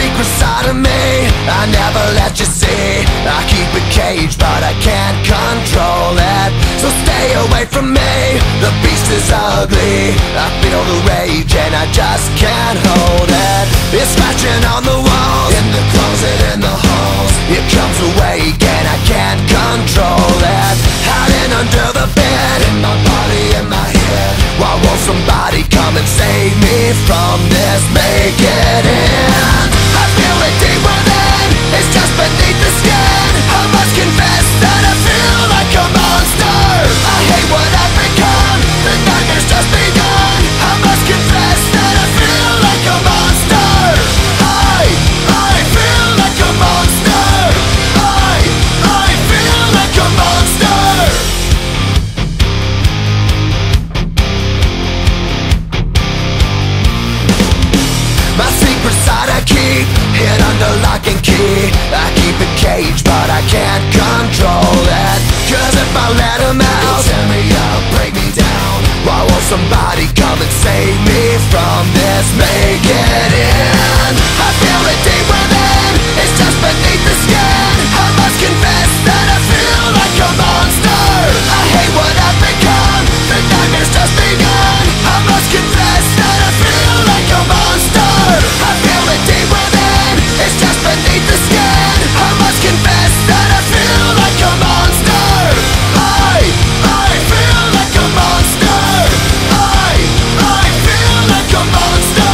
secret side of me I never let you see. I keep it caged but I can't control it. So stay away from me, the beast is ugly. I feel the rage and I just can't hold it. It's scratching on the walls, in the closet, in the halls. It comes awake and I can't control it. Hiding under the bed, in my body, in my head. Why won't somebody come and save me from this? Make it end. I feel it deep within, it's just beneath the skin. I must confess that I feel like a monster. I hate what I've become, the nightmare's just begun. I must confess that I feel like a monster. I feel like a monster. I feel like a monster. My secret side I keep hid under lock and key. I keep it caged but I can't control it. Cause if I let him out, he'll tear me up, break me down. Why won't somebody come and save me from this? Make it end. I feel it deep within, it's just beneath the skin. I must confess that I feel like a monster. I hate what I've become, the nightmare's just begun. I must confess that I feel like a monster. I feel it deep within, it's just beneath the skin. I must confess that I feel like a monster. I feel like a monster. I feel like a monster.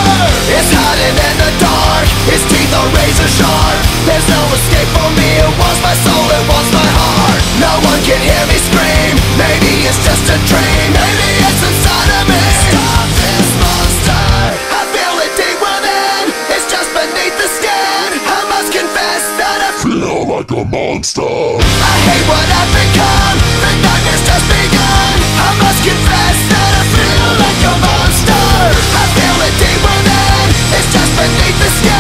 It's hiding in the dark, its teeth are razor sharp. There's no escape for me, it wants my soul, it wants my heart. No one can hear me scream, maybe it's just a dream. Maybe it's inside of me. Stop this monster. I feel it deep within, it's just beneath the skin. I must confess that I feel like a monster. I hate what I've become, the nightmare's just begun. I must confess that I feel like a monster. I feel it deep within, it's just beneath the skin.